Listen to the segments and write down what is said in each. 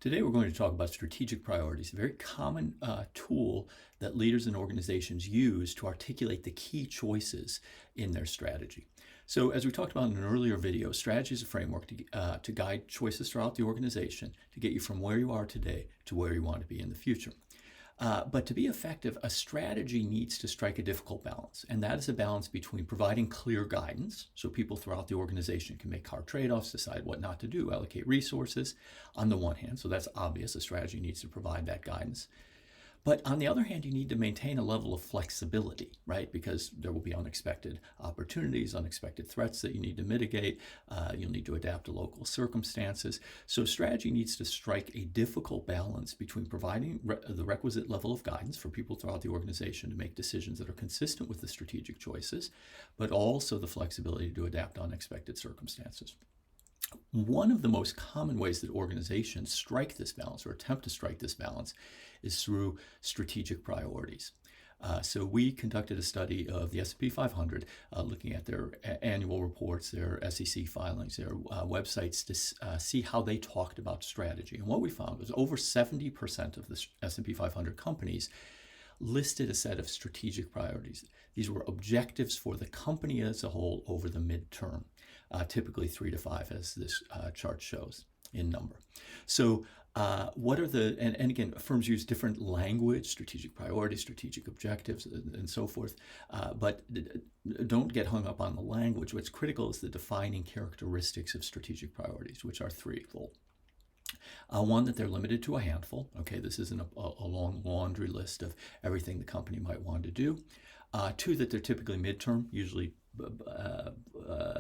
Today we're going to talk about strategic priorities, a very common tool that leaders and organizations use to articulate the key choices in their strategy. So as we talked about in an earlier video, strategy is a framework to guide choices throughout the organization to get you from where you are today to where you want to be in the future. But to be effective, a strategy needs to strike a difficult balance, and that is a balance between providing clear guidance, so people throughout the organization can make hard trade-offs, decide what not to do, allocate resources, on the one hand, so that's obvious, a strategy needs to provide that guidance. But on the other hand, you need to maintain a level of flexibility, right? Because there will be unexpected opportunities, unexpected threats that you need to mitigate. You'll need to adapt to local circumstances. So strategy needs to strike a difficult balance between providing the requisite level of guidance for people throughout the organization to make decisions that are consistent with the strategic choices, but also the flexibility to adapt to unexpected circumstances. One of the most common ways that organizations strike this balance or attempt to strike this balance is through strategic priorities. So we conducted a study of the S&P 500, looking at their annual reports, their SEC filings, their websites to see how they talked about strategy. And what we found was over 70% of the S&P 500 companies listed a set of strategic priorities. These were objectives for the company as a whole over the midterm, typically 3 to 5 as this chart shows in number. So what are the, and again, firms use different language, strategic priorities, strategic objectives, and so forth, but don't get hung up on the language. What's critical is the defining characteristics of strategic priorities, which are threefold. One, that they're limited to a handful. Okay, this isn't a long laundry list of everything the company might want to do. Two, that they're typically midterm, usually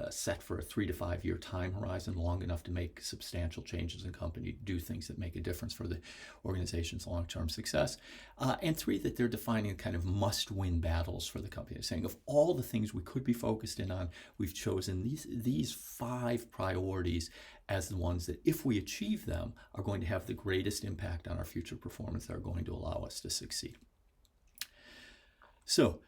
set for a 3 to 5 year time horizon, long enough to make substantial changes in company, do things that make a difference for the organization's long-term success. And three, that they're defining kind of must-win battles for the company. They're saying of all the things we could be focused in on, we've chosen these 5 priorities as the ones that, if we achieve them, are going to have the greatest impact on our future performance, that are going to allow us to succeed. So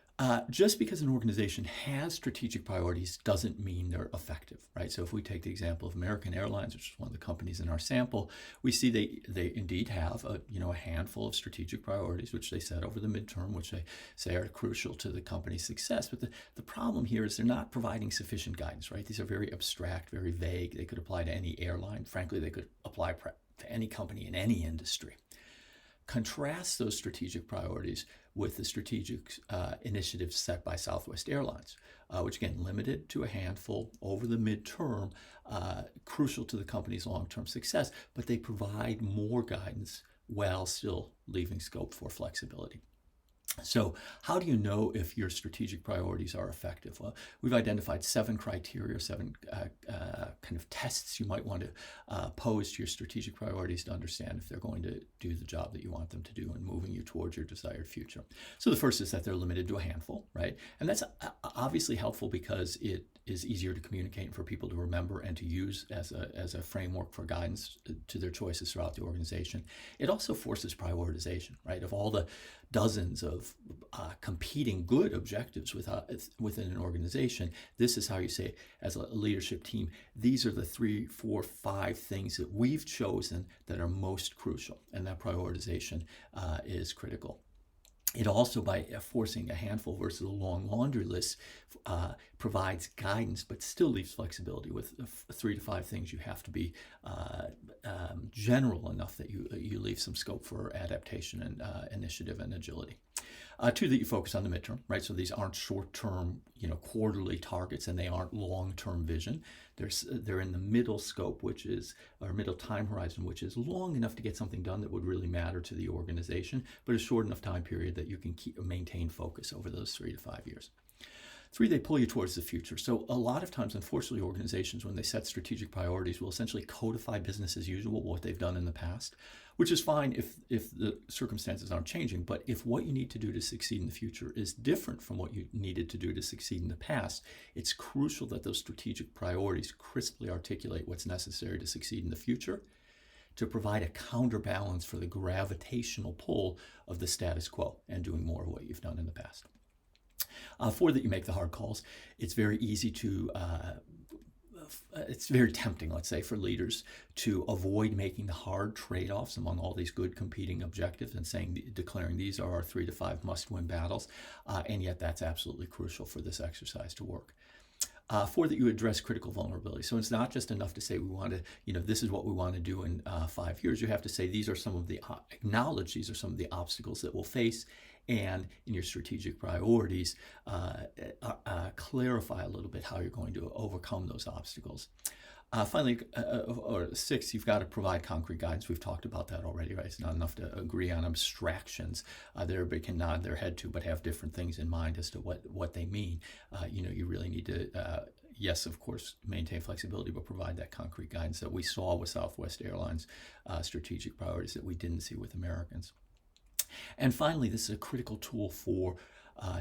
just because an organization has strategic priorities doesn't mean they're effective, right? So if we take the example of American Airlines, which is one of the companies in our sample, we see they indeed have a handful of strategic priorities, which they set over the midterm, which they say are crucial to the company's success. But the problem here is they're not providing sufficient guidance, right? These are very abstract, very vague. They could apply to any airline. Frankly, they could apply to any company in any industry. Contrast those strategic priorities with the strategic initiatives set by Southwest Airlines, which again, limited to a handful over the midterm, crucial to the company's long-term success, but they provide more guidance while still leaving scope for flexibility. So how do you know if your strategic priorities are effective? Well, we've identified 7 criteria, 7 kind of tests you might want to pose to your strategic priorities to understand if they're going to do the job that you want them to do and moving you towards your desired future. So the first is that they're limited to a handful, right? And that's obviously helpful because it is easier to communicate and for people to remember and to use as a framework for guidance to their choices throughout the organization. It also forces prioritization, right? Of all the dozens of competing good objectives within an organization, this is how you say, as a leadership team, these are the 3, 4, 5 things that we've chosen that are most crucial, and that prioritization is critical. It also, by forcing a handful versus a long laundry list, provides guidance, but still leaves flexibility with 3 to 5 things. You have to be general enough that you leave some scope for adaptation and initiative and agility. 2, that you focus on the midterm, right? So these aren't short-term, quarterly targets, and they aren't long-term vision. They're in the middle scope, or middle time horizon, which is long enough to get something done that would really matter to the organization, but a short enough time period that you can maintain focus over those 3 to 5 years. 3, they pull you towards the future. So a lot of times, unfortunately, organizations, when they set strategic priorities, will essentially codify business as usual, what they've done in the past, which is fine if the circumstances aren't changing. But if what you need to do to succeed in the future is different from what you needed to do to succeed in the past, it's crucial that those strategic priorities crisply articulate what's necessary to succeed in the future, to provide a counterbalance for the gravitational pull of the status quo and doing more of what you've done in the past. 4, that you make the hard calls. It's very easy to it's very tempting, let's say, for leaders to avoid making the hard trade-offs among all these good competing objectives and declaring these are our 3 to 5 must-win battles, and yet that's absolutely crucial for this exercise to work. Four, that you address critical vulnerability. So it's not just enough to say we want to, this is what we want to do in 5 years. You have to say these are some of the, acknowledge these are some of the obstacles that we'll face, and in your strategic priorities, clarify a little bit how you're going to overcome those obstacles. Finally, or 6, you've got to provide concrete guidance. We've talked about that already, right? It's not enough to agree on abstractions that everybody can nod their head to, but have different things in mind as to what they mean. You really need to, yes, of course, maintain flexibility, but provide that concrete guidance that we saw with Southwest Airlines strategic priorities that we didn't see with Americans. And finally, this is a critical tool for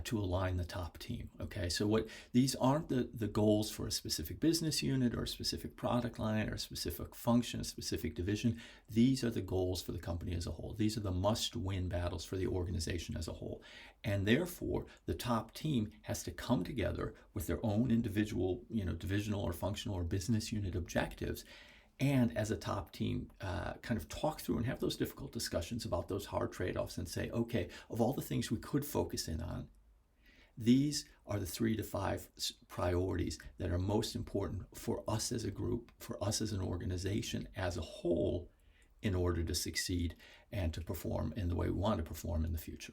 to align the top team. Okay, so these aren't the goals for a specific business unit or a specific product line or a specific function, a specific division. These are the goals for the company as a whole. These are the must-win battles for the organization as a whole. And therefore, the top team has to come together with their own individual, divisional or functional or business unit objectives, and as a top team, kind of talk through and have those difficult discussions about those hard trade-offs and say, okay, of all the things we could focus in on, these are the 3 to 5 priorities that are most important for us as a group, for us as an organization as a whole, in order to succeed and to perform in the way we want to perform in the future.